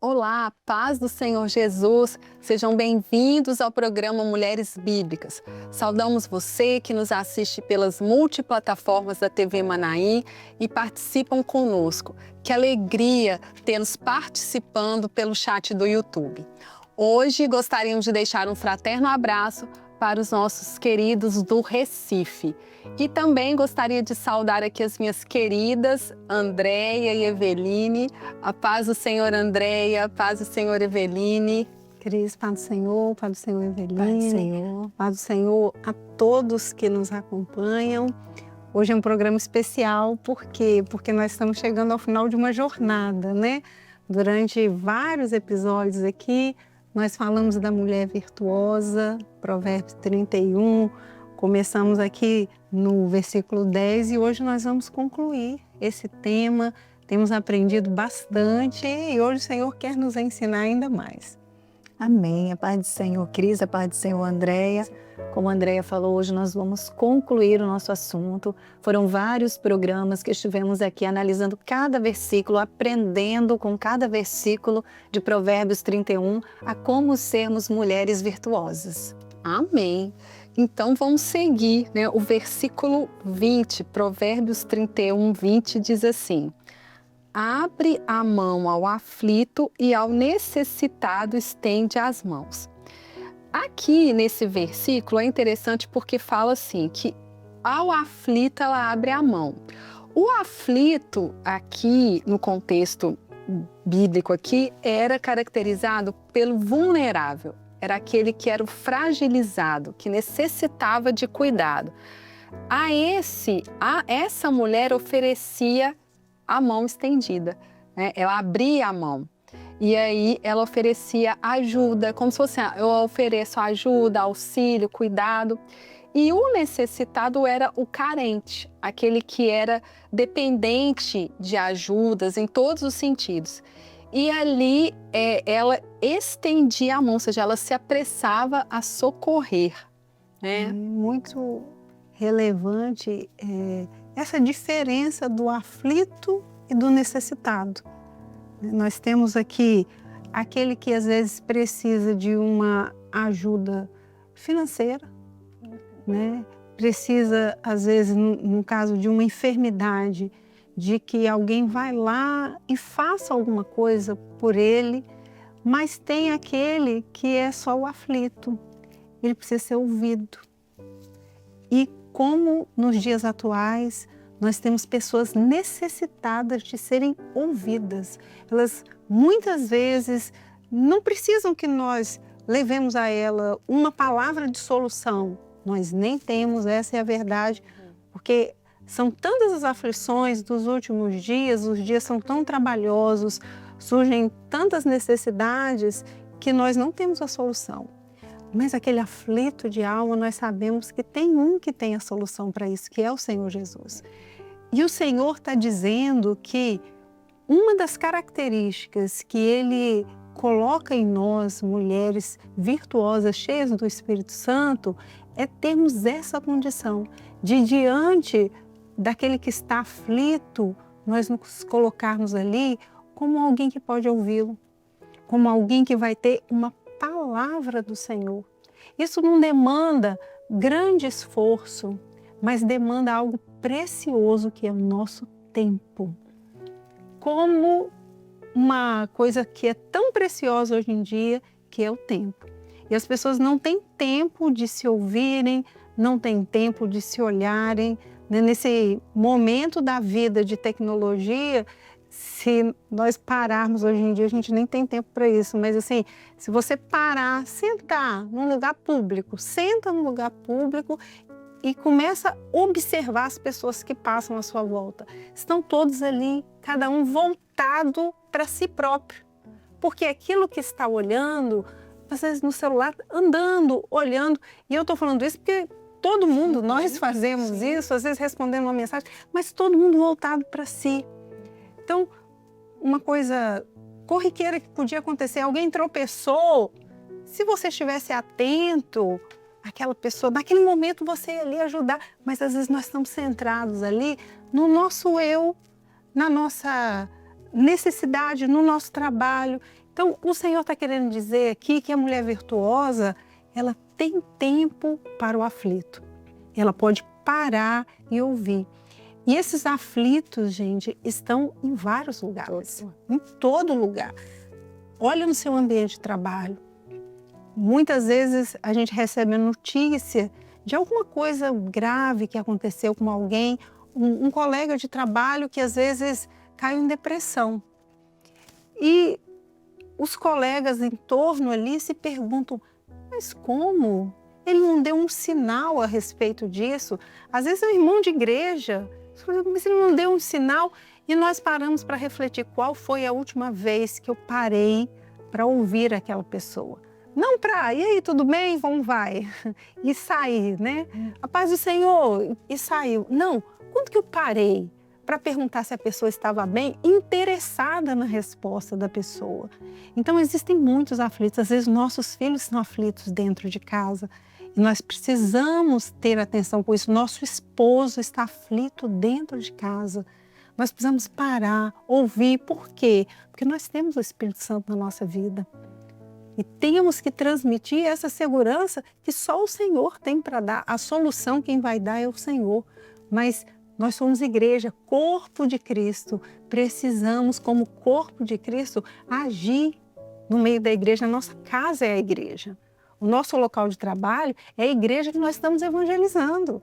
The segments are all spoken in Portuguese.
Olá, paz do Senhor Jesus, sejam bem-vindos ao programa Mulheres Bíblicas. Saudamos você que nos assiste pelas multiplataformas da TV Manaim e participam conosco. Que alegria tê-los participando pelo chat do YouTube. Hoje gostaríamos de deixar um fraterno abraço para os nossos queridos do Recife. E também gostaria de saudar aqui as minhas queridas Andréia e Eveline. A paz do Senhor, Andréia, a paz do Senhor, Eveline. Cris, paz do Senhor, paz do Senhor, Eveline. Paz do Senhor. Paz do Senhor a todos que nos acompanham. Hoje é um programa especial, por quê? Porque nós estamos chegando ao final de uma jornada, né? Durante vários episódios aqui, nós falamos da mulher virtuosa, Provérbios 31, começamos aqui no versículo 10 e hoje nós vamos concluir esse tema. Temos aprendido bastante e hoje o Senhor quer nos ensinar ainda mais. Amém. A paz do Senhor, Cris, a paz do Senhor, Andréia. Como a Andréia falou, hoje nós vamos concluir o nosso assunto. Foram vários programas que estivemos aqui analisando cada versículo, aprendendo com cada versículo de Provérbios 31 a como sermos mulheres virtuosas. Amém. Então vamos seguir, né? O versículo 20, Provérbios 31, 20 diz assim: abre a mão ao aflito e ao necessitado estende as mãos. Aqui nesse versículo é interessante porque fala assim, que ao aflito ela abre a mão. O aflito aqui, no contexto bíblico aqui, era caracterizado pelo vulnerável. Era aquele que era o fragilizado, que necessitava de cuidado. A essa mulher oferecia a mão estendida, né? Ela abria a mão e aí ela oferecia ajuda, como se fosse, eu ofereço ajuda, auxílio, cuidado. E o necessitado era o carente, aquele que era dependente de ajudas em todos os sentidos. E ali ela estendia a mão, ou seja, ela se apressava a socorrer, né? Muito relevante essa diferença do aflito e do necessitado. Nós temos aqui aquele que às vezes precisa de uma ajuda financeira, né? Precisa, às vezes, no caso de uma enfermidade, de que alguém vai lá e faça alguma coisa por ele, mas tem aquele que é só o aflito, ele precisa ser ouvido. E como nos dias atuais nós temos pessoas necessitadas de serem ouvidas, elas muitas vezes não precisam que nós levemos a ela uma palavra de solução, nós nem temos, essa é a verdade, porque são tantas as aflições dos últimos dias, os dias são tão trabalhosos, surgem tantas necessidades que nós não temos a solução. Mas aquele aflito de alma, nós sabemos que tem um que tem a solução para isso, que é o Senhor Jesus. E o Senhor está dizendo que uma das características que Ele coloca em nós, mulheres virtuosas, cheias do Espírito Santo, é termos essa condição de, diante daquele que está aflito, nós nos colocarmos ali como alguém que pode ouvi-lo, como alguém que vai ter uma palavra do Senhor. Isso não demanda grande esforço, mas demanda algo precioso que é o nosso tempo. Como uma coisa que é tão preciosa hoje em dia, que é o tempo. E as pessoas não têm tempo de se ouvirem, não têm tempo de se olharem, né? Nesse momento da vida de tecnologia, se nós pararmos hoje em dia, a gente nem tem tempo para isso, mas assim, se você parar, sentar num lugar público, senta num lugar público e começa a observar as pessoas que passam à sua volta. Estão todos ali, cada um voltado para si próprio, porque aquilo que está olhando, às vezes no celular, andando, olhando, e eu estou falando isso porque todo mundo, nós fazemos isso, às vezes respondendo uma mensagem, mas todo mundo voltado para si. Então, uma coisa corriqueira que podia acontecer. Alguém tropeçou. Se você estivesse atento, aquela pessoa, naquele momento você ia ali ajudar. Mas às vezes nós estamos centrados ali no nosso eu, na nossa necessidade, no nosso trabalho. Então, o Senhor está querendo dizer aqui que a mulher virtuosa, ela tem tempo para o aflito. Ela pode parar e ouvir. E esses aflitos, gente, estão em vários lugares, em todo lugar. Olha no seu ambiente de trabalho. Muitas vezes a gente recebe a notícia de alguma coisa grave que aconteceu com alguém, um colega de trabalho que às vezes caiu em depressão. E os colegas em torno ali se perguntam, mas como? Ele não deu um sinal a respeito disso? Às vezes é um irmão de igreja, mas ele não deu um sinal. E nós paramos para refletir qual foi a última vez que eu parei para ouvir aquela pessoa. Não para, e aí, tudo bem? Vamos, vai. E sair, né? A paz do Senhor, e saiu. Não, quando que eu parei para perguntar se a pessoa estava bem, interessada na resposta da pessoa? Então, existem muitos aflitos. Às vezes, nossos filhos são aflitos dentro de casa. E nós precisamos ter atenção com isso. Nosso esposo está aflito dentro de casa. Nós precisamos parar, ouvir. Por quê? Porque nós temos o Espírito Santo na nossa vida. E temos que transmitir essa segurança que só o Senhor tem para dar. A solução quem vai dar é o Senhor. Mas nós somos igreja, corpo de Cristo. Precisamos, como corpo de Cristo, agir no meio da igreja. A nossa casa é a igreja. O nosso local de trabalho é a igreja que nós estamos evangelizando.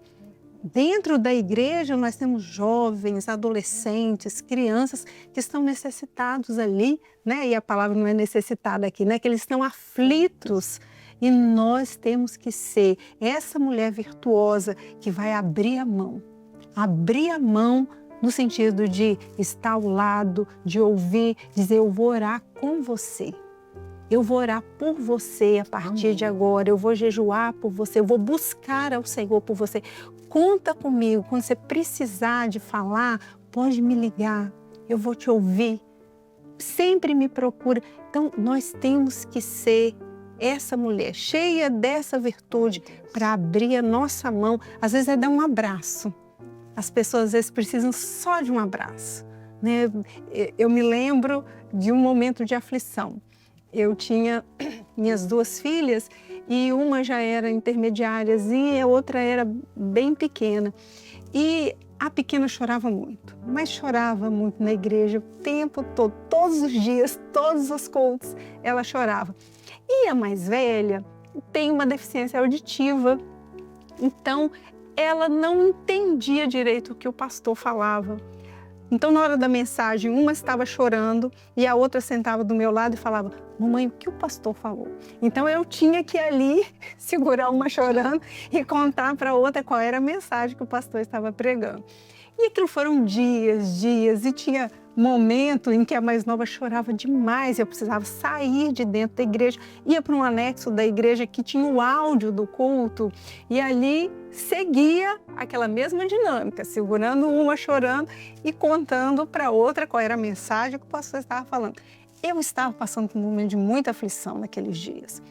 Dentro da igreja nós temos jovens, adolescentes, crianças que estão necessitados ali, né? E a palavra não é necessitada aqui, né? Que eles estão aflitos. E nós temos que ser essa mulher virtuosa que vai abrir a mão. Abrir a mão no sentido de estar ao lado, de ouvir, dizer eu vou orar com você. Eu vou orar por você a partir de agora, eu vou jejuar por você, eu vou buscar ao Senhor por você. Conta comigo, quando você precisar de falar, pode me ligar, eu vou te ouvir. Sempre me procura. Então, nós temos que ser essa mulher cheia dessa virtude para abrir a nossa mão. Às vezes é dar um abraço. As pessoas às vezes precisam só de um abraço, né? Eu me lembro de um momento de aflição. Eu tinha minhas duas filhas e uma já era intermediáriazinha e a outra era bem pequena. E a pequena chorava muito, mas chorava muito na igreja o tempo todo, todos os dias, todos os cultos, ela chorava. E a mais velha tem uma deficiência auditiva, então ela não entendia direito o que o pastor falava. Então, na hora da mensagem, uma estava chorando e a outra sentava do meu lado e falava, mamãe, o que o pastor falou? Então, eu tinha que ali segurar uma chorando e contar para a outra qual era a mensagem que o pastor estava pregando. E aquilo foram dias, e tinha momento em que a mais nova chorava demais, eu precisava sair de dentro da igreja, ia para um anexo da igreja que tinha o áudio do culto e ali seguia aquela mesma dinâmica, segurando uma chorando e contando para outra qual era a mensagem que o pastor estava falando. Eu estava passando por um momento de muita aflição naqueles dias.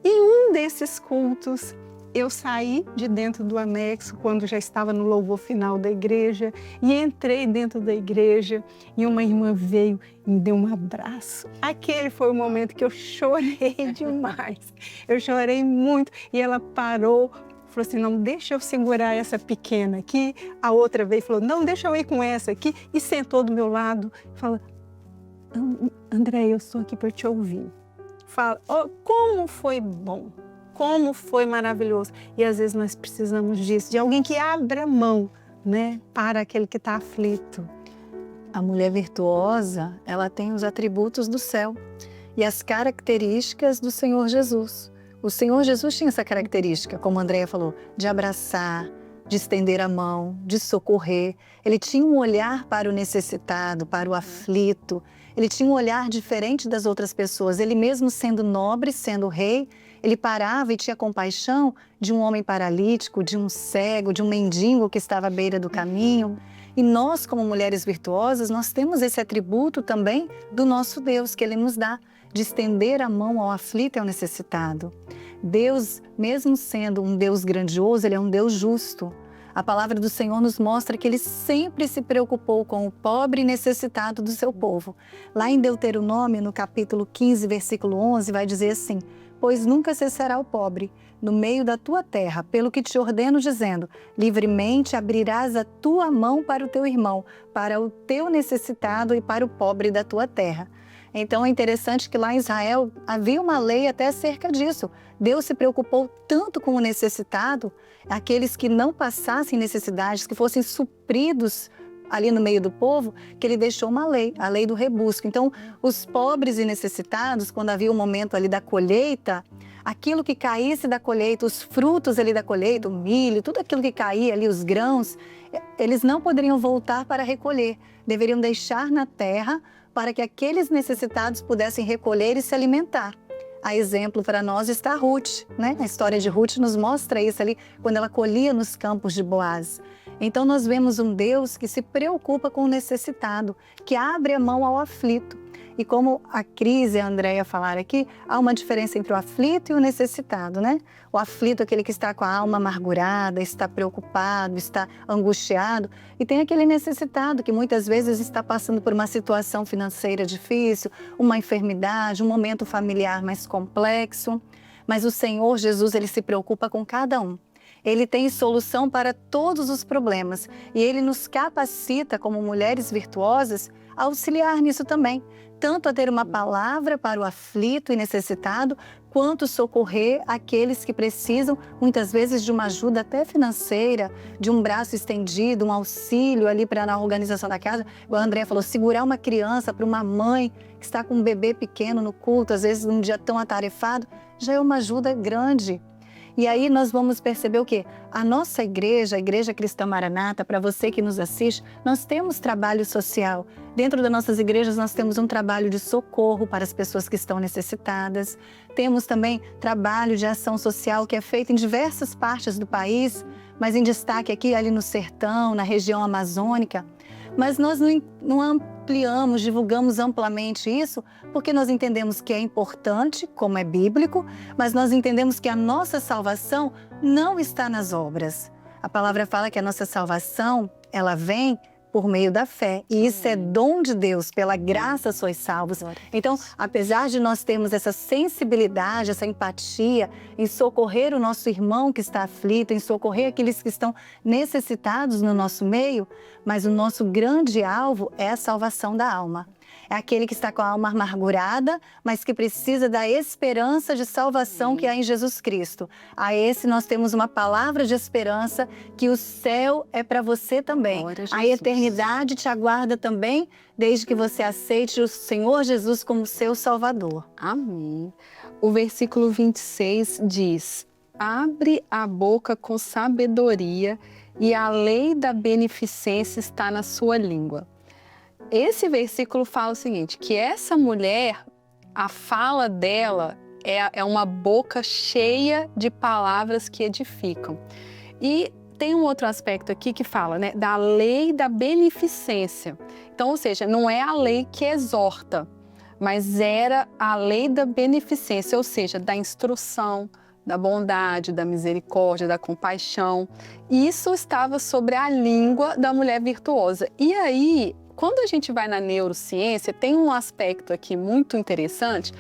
Em um desses cultos, eu saí de dentro do anexo quando já estava no louvor final da igreja e entrei dentro da igreja e uma irmã veio e me deu um abraço. Aquele foi o momento que eu chorei demais. Eu chorei muito e ela parou, falou assim, não, deixa eu segurar essa pequena aqui. A outra veio e falou, não, deixa eu ir com essa aqui. E sentou do meu lado e falou, André, eu estou aqui para te ouvir. Fala, oh, como foi bom. Como foi maravilhoso. E às vezes nós precisamos disso, de alguém que abra mão, né, para aquele que está aflito. A mulher virtuosa, ela tem os atributos do céu e as características do Senhor Jesus. O Senhor Jesus tinha essa característica, como a Andréia falou, de abraçar, de estender a mão, de socorrer. Ele tinha um olhar para o necessitado, para o aflito. Ele tinha um olhar diferente das outras pessoas. Ele mesmo sendo nobre, sendo rei, ele parava e tinha compaixão de um homem paralítico, de um cego, de um mendigo que estava à beira do caminho. E nós, como mulheres virtuosas, nós temos esse atributo também do nosso Deus, que Ele nos dá, de estender a mão ao aflito e ao necessitado. Deus, mesmo sendo um Deus grandioso, Ele é um Deus justo. A palavra do Senhor nos mostra que Ele sempre se preocupou com o pobre e necessitado do seu povo. Lá em Deuteronômio, no capítulo 15, versículo 11, vai dizer assim: pois nunca cessará o pobre no meio da tua terra, pelo que te ordeno, dizendo: livremente abrirás a tua mão para o teu irmão, para o teu necessitado e para o pobre da tua terra. Então é interessante que lá em Israel havia uma lei até acerca disso. Deus se preocupou tanto com o necessitado, aqueles que não passassem necessidades, que fossem supridos ali no meio do povo, que Ele deixou uma lei, a lei do rebusco. Então, os pobres e necessitados, quando havia o momento ali da colheita, aquilo que caísse da colheita, os frutos ali da colheita, o milho, tudo aquilo que caía ali, os grãos, eles não poderiam voltar para recolher, deveriam deixar na terra para que aqueles necessitados pudessem recolher e se alimentar. A exemplo para nós está Ruth, né? A história de Ruth nos mostra isso ali, quando ela colhia nos campos de Boaz. Então nós vemos um Deus que se preocupa com o necessitado, que abre a mão ao aflito. E como a Cris e a Andréia falaram aqui, há uma diferença entre o aflito e o necessitado, né? O aflito é aquele que está com a alma amargurada, está preocupado, está angustiado. E tem aquele necessitado que muitas vezes está passando por uma situação financeira difícil, uma enfermidade, um momento familiar mais complexo. Mas o Senhor Jesus, Ele se preocupa com cada um. Ele tem solução para todos os problemas e Ele nos capacita como mulheres virtuosas a auxiliar nisso também, tanto a ter uma palavra para o aflito e necessitado, quanto socorrer aqueles que precisam, muitas vezes, de uma ajuda até financeira, de um braço estendido, um auxílio ali para na organização da casa. Igual a Andréia falou, segurar uma criança para uma mãe que está com um bebê pequeno no culto, às vezes num dia tão atarefado, já é uma ajuda grande. E aí nós vamos perceber o quê? A nossa igreja, a Igreja Cristã Maranata, para você que nos assiste, nós temos trabalho social. Dentro das nossas igrejas nós temos um trabalho de socorro para as pessoas que estão necessitadas. Temos também trabalho de ação social que é feito em diversas partes do país, mas em destaque aqui ali no sertão, na região amazônica. Mas nós não ampliamos, divulgamos amplamente isso, porque nós entendemos que é importante, como é bíblico, mas nós entendemos que a nossa salvação não está nas obras. A palavra fala que a nossa salvação, ela vem por meio da fé. E isso é dom de Deus, pela graça sois salvos. Então, apesar de nós termos essa sensibilidade, essa empatia em socorrer o nosso irmão que está aflito, em socorrer aqueles que estão necessitados no nosso meio, mas o nosso grande alvo é a salvação da alma. É aquele que está com a alma amargurada, mas que precisa da esperança de salvação que há em Jesus Cristo. A esse nós temos uma palavra de esperança, que o céu é para você também. A eternidade te aguarda também, desde que você aceite o Senhor Jesus como seu Salvador. Amém. O versículo 26 diz: abre a boca com sabedoria e a lei da beneficência está na sua língua. Esse versículo fala o seguinte, que essa mulher, a fala dela é uma boca cheia de palavras que edificam. E tem um outro aspecto aqui que fala, né, da lei da beneficência. Então, ou seja, não é a lei que exorta, mas era a lei da beneficência, ou seja, da instrução, da bondade, da misericórdia, da compaixão. Isso estava sobre a língua da mulher virtuosa. E aí, quando a gente vai na neurociência, tem um aspecto aqui muito interessante,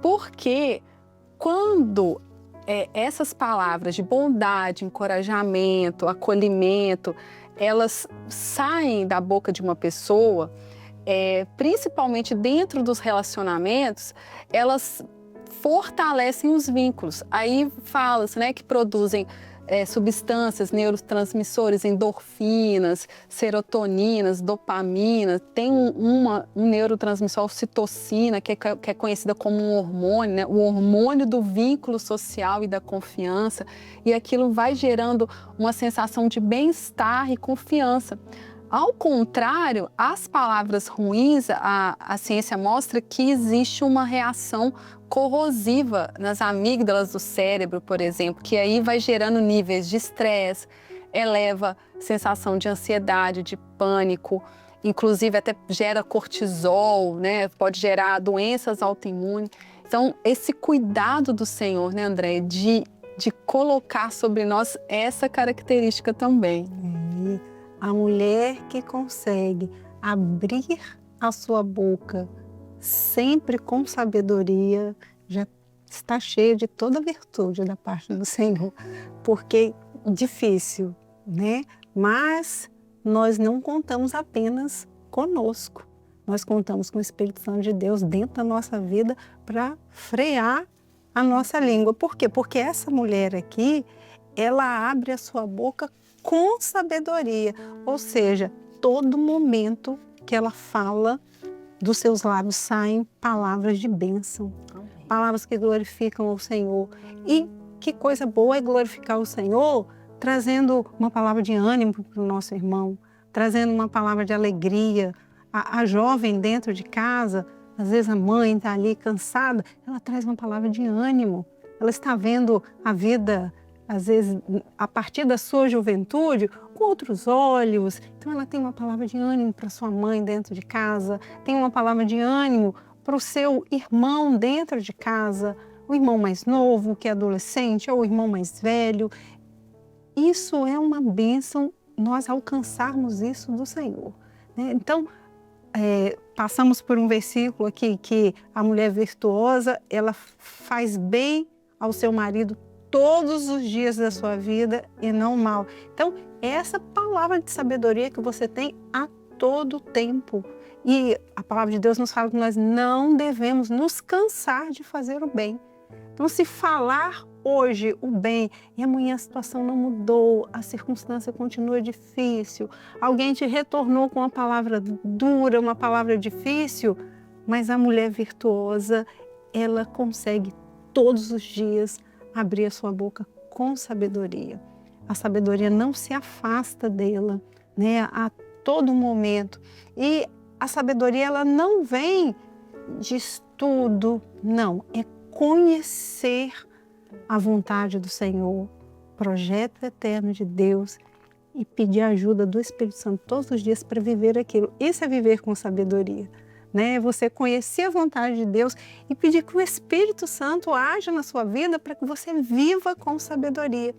porque quando essas palavras de bondade, encorajamento, acolhimento, elas saem da boca de uma pessoa, principalmente dentro dos relacionamentos, elas fortalecem os vínculos. Aí fala-se, né, que produzem substâncias, neurotransmissores, endorfinas, serotoninas, dopamina. Tem um neurotransmissor, ocitocina, que é conhecida como um hormônio, né? O hormônio do vínculo social e da confiança. E aquilo vai gerando uma sensação de bem-estar e confiança. Ao contrário, as palavras ruins, a ciência mostra que existe uma reação corrosiva nas amígdalas do cérebro, por exemplo, que aí vai gerando níveis de estresse, eleva sensação de ansiedade, de pânico, inclusive até gera cortisol, né? Pode gerar doenças autoimunes. Então, esse cuidado do Senhor, né, André, de colocar sobre nós essa característica também. E a mulher que consegue abrir a sua boca sempre com sabedoria já está cheia de toda virtude da parte do Senhor, porque difícil, né? Mas nós não contamos apenas conosco, nós contamos com o Espírito Santo de Deus dentro da nossa vida para frear a nossa língua. Por quê? Porque essa mulher aqui, ela abre a sua boca com sabedoria, ou seja, todo momento que ela fala, dos seus lábios saem palavras de bênção, palavras que glorificam ao Senhor. E que coisa boa é glorificar o Senhor trazendo uma palavra de ânimo para o nosso irmão, trazendo uma palavra de alegria. A jovem dentro de casa, às vezes a mãe está ali cansada, ela traz uma palavra de ânimo. Ela está vendo a vida, às vezes, a partir da sua juventude, com outros olhos. Então ela tem uma palavra de ânimo para sua mãe dentro de casa, tem uma palavra de ânimo para o seu irmão dentro de casa, o irmão mais novo, que é adolescente, ou o irmão mais velho. Isso é uma bênção, nós alcançarmos isso do Senhor, né? Então, passamos por um versículo aqui que a mulher virtuosa, ela faz bem ao seu marido todos os dias da sua vida e não mal. Então, essa palavra de sabedoria que você tem a todo tempo. E a palavra de Deus nos fala que nós não devemos nos cansar de fazer o bem. Então, se falar hoje o bem e amanhã a situação não mudou, a circunstância continua difícil, alguém te retornou com uma palavra dura, uma palavra difícil, mas a mulher virtuosa, ela consegue todos os dias abrir a sua boca com sabedoria. A sabedoria não se afasta dela, né, a todo momento. E a sabedoria, ela não vem de estudo, não, é conhecer a vontade do Senhor, projeto eterno de Deus e pedir a ajuda do Espírito Santo todos os dias para viver aquilo. Isso é viver com sabedoria, né? Você conhecer a vontade de Deus e pedir que o Espírito Santo haja na sua vida para que você viva com sabedoria.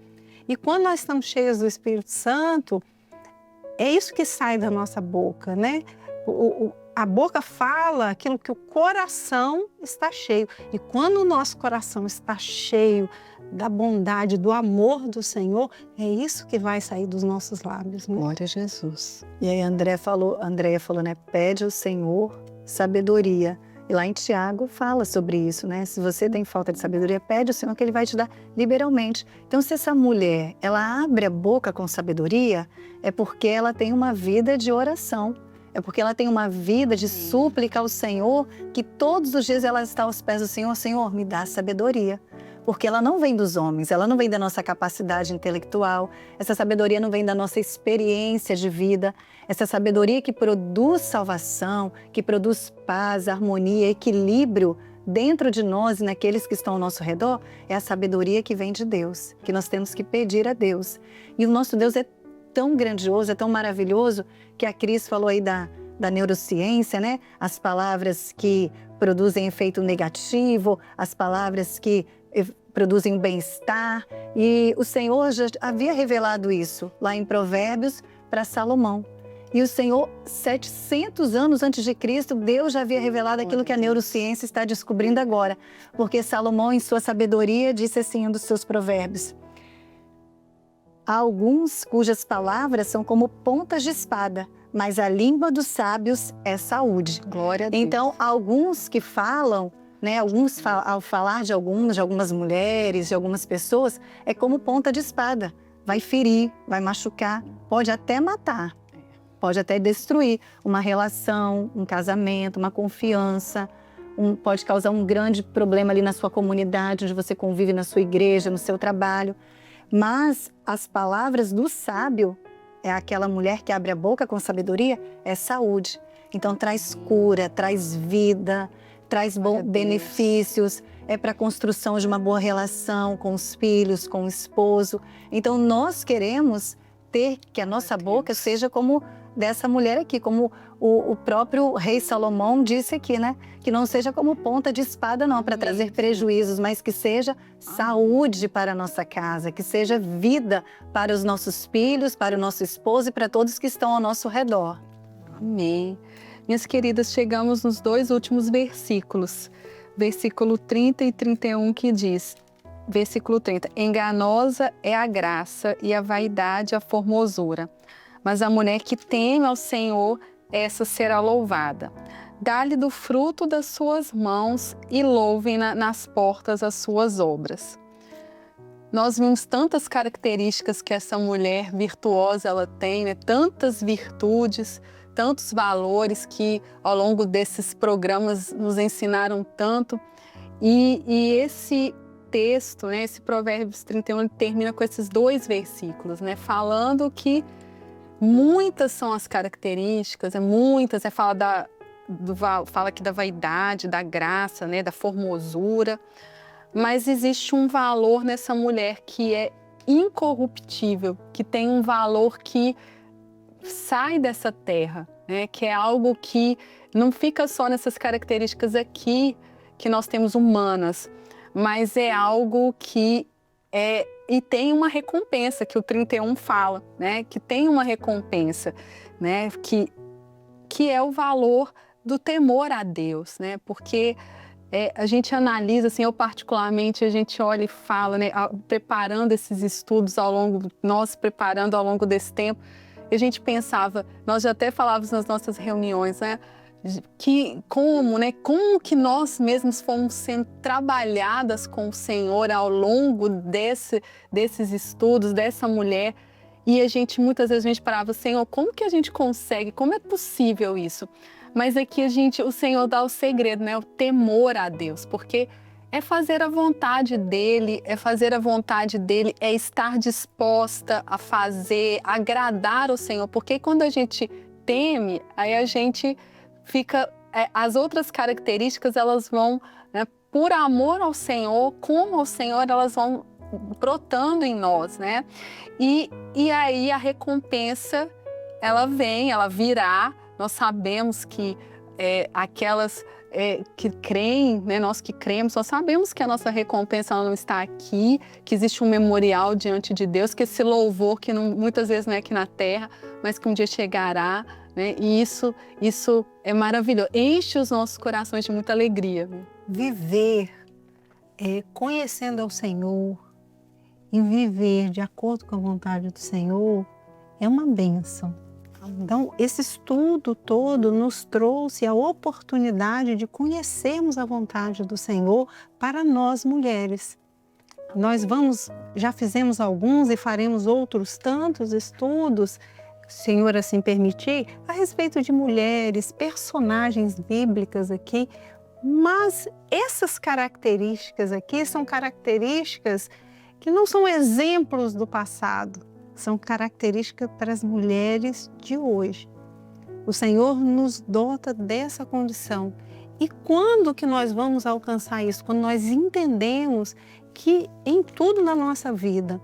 E quando nós estamos cheios do Espírito Santo, é isso que sai da nossa boca, né? A boca fala aquilo que o coração está cheio. E quando o nosso coração está cheio da bondade, do amor do Senhor, é isso que vai sair dos nossos lábios, né? Glória a Jesus. E aí Andréia falou, né? Pede ao Senhor sabedoria. E lá em Tiago fala sobre isso, né? Se você tem falta de sabedoria, pede ao Senhor que Ele vai te dar liberalmente. Então, se essa mulher, ela abre a boca com sabedoria, é porque ela tem uma vida de oração. É porque ela tem uma vida de súplica ao Senhor, que todos os dias ela está aos pés do Senhor. Senhor, me dá sabedoria. Porque ela não vem dos homens, ela não vem da nossa capacidade intelectual, essa sabedoria não vem da nossa experiência de vida, essa sabedoria que produz salvação, que produz paz, harmonia, equilíbrio dentro de nós e naqueles que estão ao nosso redor, é a sabedoria que vem de Deus, que nós temos que pedir a Deus. E o nosso Deus é tão grandioso, é tão maravilhoso, que a Cris falou aí da neurociência, né? As palavras que produzem efeito negativo, as palavras que produzem bem-estar. E o Senhor já havia revelado isso lá em Provérbios para Salomão. E o Senhor, 700 anos antes de Cristo, Deus já havia revelado aquilo que a neurociência está descobrindo agora. Porque Salomão, em sua sabedoria, disse assim, um dos seus provérbios: há alguns cujas palavras são como pontas de espada, mas a língua dos sábios é saúde. Glória a Deus. Então, alguns que falam, né, ao falar de algumas mulheres, de algumas pessoas, é como ponta de espada. Vai ferir, vai machucar, pode até matar, pode até destruir uma relação, um casamento, uma confiança. Pode causar um grande problema ali na sua comunidade, onde você convive, na sua igreja, no seu trabalho. Mas as palavras do sábio, é aquela mulher que abre a boca com sabedoria, é saúde. Então traz cura, traz vida, traz benefícios, é para a construção de uma boa relação com os filhos, com o esposo. Então nós queremos ter que a nossa boca seja como dessa mulher aqui, como o próprio rei Salomão disse aqui, né? Que não seja como ponta de espada, não, para trazer prejuízos, mas que seja saúde para a nossa casa, que seja vida para os nossos filhos, para o nosso esposo e para todos que estão ao nosso redor. Amém. Minhas queridas, chegamos nos 2 últimos versículos. Versículo 30 e 31 que diz, versículo 30, enganosa é a graça e a vaidade a formosura, mas a mulher que teme ao Senhor, essa será louvada. Dá-lhe do fruto das suas mãos e louvem nas portas as suas obras. Nós vimos tantas características que essa mulher virtuosa ela tem, né? Tantas virtudes, tantos valores que ao longo desses programas nos ensinaram tanto. E esse texto, né, esse Provérbios 31, ele termina com esses 2 versículos, né, falando que muitas são as características, fala aqui da vaidade, da graça, né, da formosura, mas existe um valor nessa mulher que é incorruptível, que tem um valor que sai dessa terra, né? Que é algo que não fica só nessas características aqui que nós temos humanas, mas é algo que e tem uma recompensa, que o 31 fala, né? Que tem uma recompensa, né? Que é o valor do temor a Deus, né? Porque a gente analisa, assim, eu particularmente, a gente olha e fala, né? Preparando esses estudos nós preparando ao longo desse tempo, e a gente pensava, nós já até falávamos nas nossas reuniões, né? Como que nós mesmos fomos sendo trabalhadas com o Senhor ao longo desses estudos, dessa mulher, e muitas vezes a gente parava, Senhor, como que a gente consegue, como é possível isso? Mas aqui o Senhor dá o segredo, né? O temor a Deus, porque é fazer a vontade dEle, é estar disposta a fazer, agradar o Senhor, porque quando a gente teme, aí a gente fica, as outras características elas vão, né, por amor ao Senhor, como ao Senhor, elas vão brotando em nós, né? E aí a recompensa, ela virá. Nós sabemos que aquelas que creem, né, nós que cremos, nós sabemos que a nossa recompensa ela não está aqui, que existe um memorial diante de Deus, que esse louvor que muitas vezes não é aqui na terra, mas que um dia chegará, né? E isso é maravilhoso, enche os nossos corações de muita alegria. Né? Viver conhecendo ao Senhor e viver de acordo com a vontade do Senhor é uma bênção. Então, esse estudo todo nos trouxe a oportunidade de conhecermos a vontade do Senhor para nós mulheres. Nós já fizemos alguns e faremos outros tantos estudos, Senhor assim permitir, a respeito de mulheres, personagens bíblicas aqui, mas essas características aqui são características que não são exemplos do passado, são características para as mulheres de hoje. O Senhor nos dota dessa condição. E quando que nós vamos alcançar isso? Quando nós entendemos que em tudo na nossa vida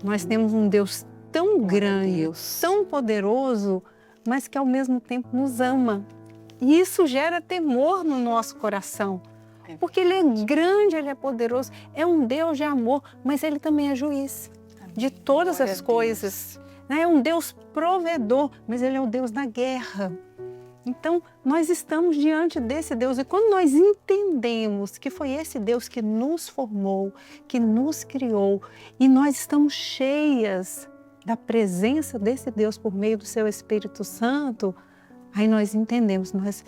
nós temos um Deus tão grande, tão poderoso, mas que ao mesmo tempo nos ama. E isso gera temor no nosso coração. Porque Ele é grande, Ele é poderoso, é um Deus de amor, mas Ele também é juiz de todas as coisas. É um Deus provedor, mas Ele é o Deus da guerra. Então, nós estamos diante desse Deus e quando nós entendemos que foi esse Deus que nos formou, que nos criou e nós estamos cheias da presença desse Deus por meio do seu Espírito Santo, aí nós entendemos, nós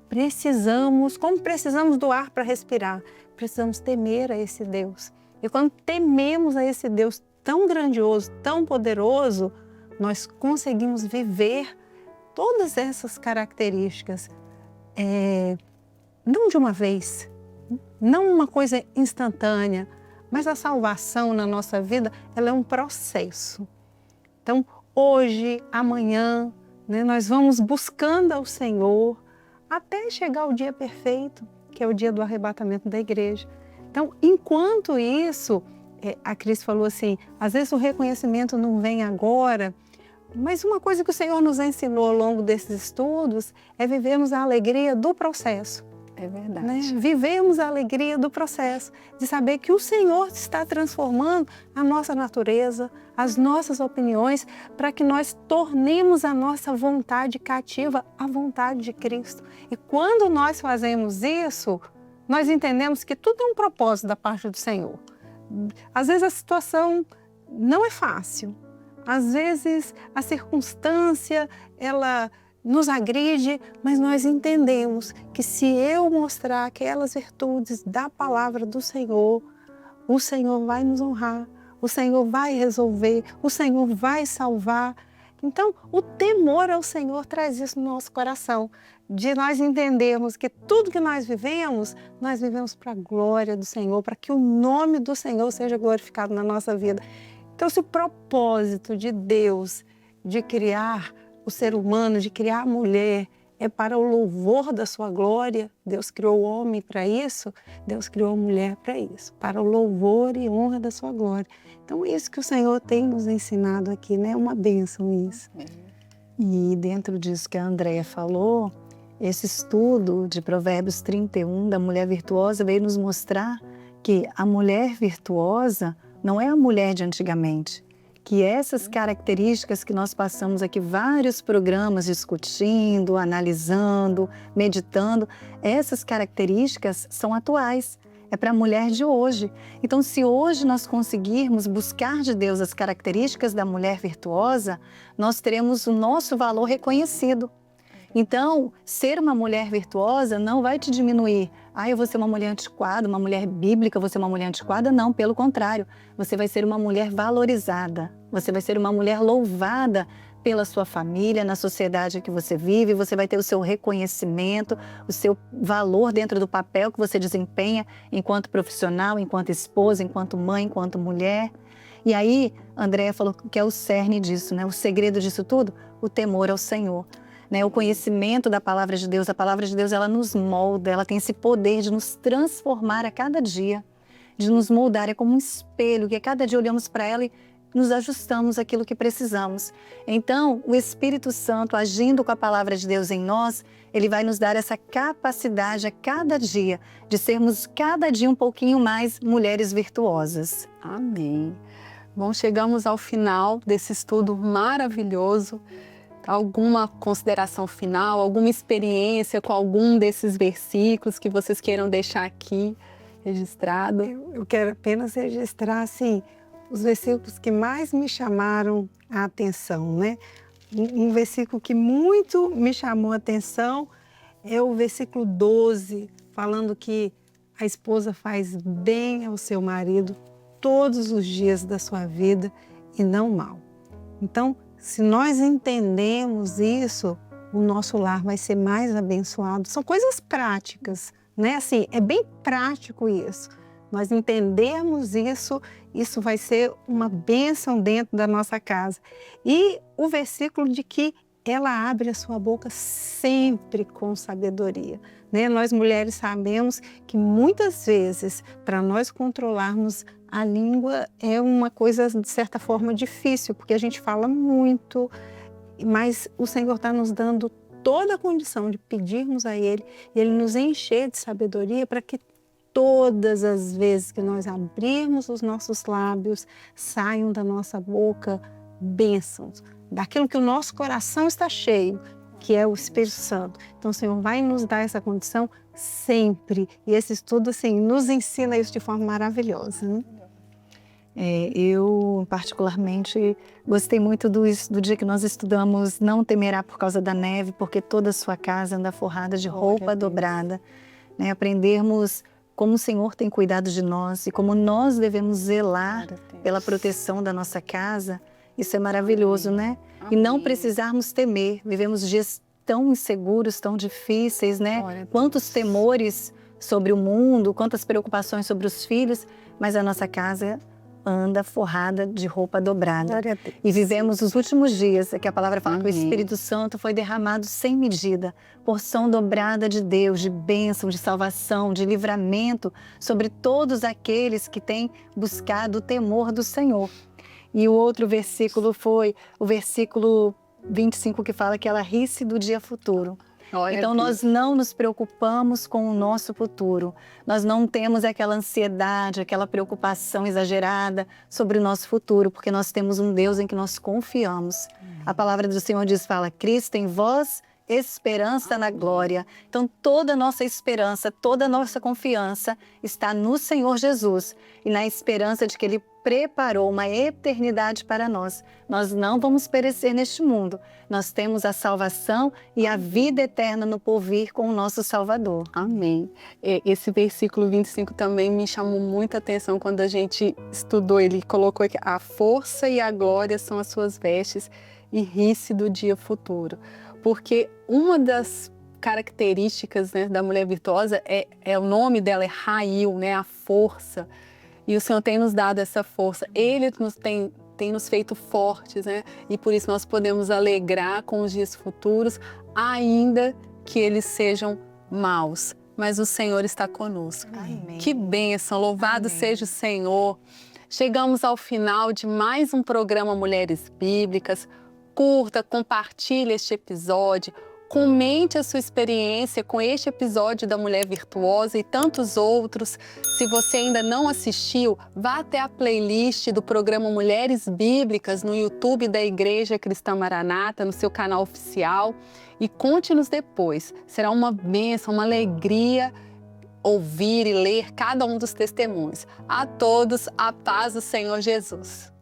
precisamos, como precisamos do ar para respirar, precisamos temer a esse Deus. E quando tememos a esse Deus tão grandioso, tão poderoso, nós conseguimos viver todas essas características, não de uma vez, não uma coisa instantânea, mas a salvação na nossa vida, ela é um processo. Então, hoje, amanhã, né, nós vamos buscando ao Senhor até chegar o dia perfeito, que é o dia do arrebatamento da igreja. Então, enquanto isso, a Cris falou assim, às vezes o reconhecimento não vem agora, Mas uma coisa que o Senhor nos ensinou ao longo desses estudos é vivermos a alegria do processo. É verdade. Né? Vivemos a alegria do processo, de saber que o Senhor está transformando a nossa natureza, as nossas opiniões, para que nós tornemos a nossa vontade cativa à vontade de Cristo. E quando nós fazemos isso, nós entendemos que tudo é um propósito da parte do Senhor. Às vezes a situação não é fácil, às vezes a circunstância, ela nos agride, mas nós entendemos que se eu mostrar aquelas virtudes da palavra do Senhor, o Senhor vai nos honrar, o Senhor vai resolver, o Senhor vai salvar. Então, o temor ao Senhor traz isso no nosso coração, de nós entendermos que tudo que nós vivemos para a glória do Senhor, para que o nome do Senhor seja glorificado na nossa vida. Então, se o propósito de Deus de criar o ser humano, de criar a mulher, é para o louvor da sua glória, Deus criou o homem para isso, Deus criou a mulher para isso, para o louvor e honra da sua glória. Então, isso que o Senhor tem nos ensinado aqui, né? É uma bênção isso. E dentro disso que a Andréia falou, esse estudo de Provérbios 31 da mulher virtuosa veio nos mostrar que a mulher virtuosa não é a mulher de antigamente, que essas características que nós passamos aqui vários programas discutindo, analisando, meditando, essas características são atuais, é para a mulher de hoje. Então, se hoje nós conseguirmos buscar de Deus as características da mulher virtuosa, nós teremos o nosso valor reconhecido. Então, ser uma mulher virtuosa não vai te diminuir. Eu vou ser uma mulher antiquada, uma mulher bíblica, vou ser uma mulher antiquada. Não, pelo contrário. Você vai ser uma mulher valorizada. Você vai ser uma mulher louvada pela sua família, na sociedade que você vive. Você vai ter o seu reconhecimento, o seu valor dentro do papel que você desempenha enquanto profissional, enquanto esposa, enquanto mãe, enquanto mulher. E aí, Andréia falou que é o cerne disso, né? O segredo disso tudo, o temor ao Senhor. O conhecimento da palavra de Deus, a palavra de Deus, ela nos molda, ela tem esse poder de nos transformar a cada dia, de nos moldar, é como um espelho, que a cada dia olhamos para ela e nos ajustamos àquilo que precisamos. Então, o Espírito Santo, agindo com a palavra de Deus em nós, ele vai nos dar essa capacidade a cada dia, de sermos cada dia um pouquinho mais mulheres virtuosas. Amém. Bom, chegamos ao final desse estudo maravilhoso. Alguma consideração final, alguma experiência com algum desses versículos que vocês queiram deixar aqui registrado? Eu quero apenas registrar, assim, os versículos que mais me chamaram a atenção, né? Um versículo que muito me chamou a atenção é o versículo 12, falando que a esposa faz bem ao seu marido todos os dias da sua vida e não mal. Então, se nós entendemos isso, o nosso lar vai ser mais abençoado. São coisas práticas, né? Assim, é bem prático isso. Nós entendemos isso, isso vai ser uma bênção dentro da nossa casa. E o versículo de que ela abre a sua boca sempre com sabedoria, né? Nós mulheres sabemos que muitas vezes, para nós controlarmos a língua, é uma coisa de certa forma difícil, porque a gente fala muito, mas o Senhor está nos dando toda a condição de pedirmos a Ele e Ele nos encher de sabedoria para que todas as vezes que nós abrirmos os nossos lábios, saiam da nossa boca bênçãos, daquilo que o nosso coração está cheio, que é o Espírito Santo. Então o Senhor vai nos dar essa condição sempre. E esse estudo, assim, nos ensina isso de forma maravilhosa, né? Eu, particularmente, gostei muito do dia que nós estudamos Não temerá por causa da neve, porque toda a sua casa anda forrada de roupa dobrada. Né? Aprendermos como o Senhor tem cuidado de nós e como nós devemos zelar pela proteção da nossa casa. Isso é maravilhoso, né? E não precisarmos temer. Vivemos dias tão inseguros, tão difíceis, né? Quantos temores sobre o mundo, quantas preocupações sobre os filhos, mas a nossa casa anda forrada de roupa dobrada. E vivemos os últimos dias, que a palavra fala que o Espírito Santo foi derramado sem medida, porção dobrada de Deus, de bênção, de salvação, de livramento sobre todos aqueles que têm buscado o temor do Senhor. E o outro versículo foi o versículo 25, que fala que ela ri-se do dia futuro. Então, nós não nos preocupamos com o nosso futuro. Nós não temos aquela ansiedade, aquela preocupação exagerada sobre o nosso futuro, porque nós temos um Deus em que nós confiamos. A palavra do Senhor fala, Cristo em vós, esperança na glória. Então, toda a nossa esperança, toda a nossa confiança está no Senhor Jesus e na esperança de que Ele preparou uma eternidade para nós. Nós não vamos perecer neste mundo. Nós temos a salvação e a vida eterna no porvir com o nosso Salvador. Amém. Esse versículo 25 também me chamou muita atenção quando a gente estudou. Ele colocou que a força e a glória são as suas vestes e ri-se do dia futuro. Porque uma das características, né, da mulher virtuosa é o nome dela é Rail, né, a força. E o Senhor tem nos dado essa força. Ele tem nos feito fortes, né? E por isso nós podemos alegrar com os dias futuros, ainda que eles sejam maus. Mas o Senhor está conosco. Amém. Que bênção, louvado seja o Senhor. Chegamos ao final de mais um programa Mulheres Bíblicas. Curta, compartilhe este episódio. Comente a sua experiência com este episódio da Mulher Virtuosa e tantos outros. Se você ainda não assistiu, vá até a playlist do programa Mulheres Bíblicas no YouTube da Igreja Cristã Maranata, no seu canal oficial. E conte-nos depois. Será uma bênção, uma alegria ouvir e ler cada um dos testemunhos. A todos, a paz do Senhor Jesus.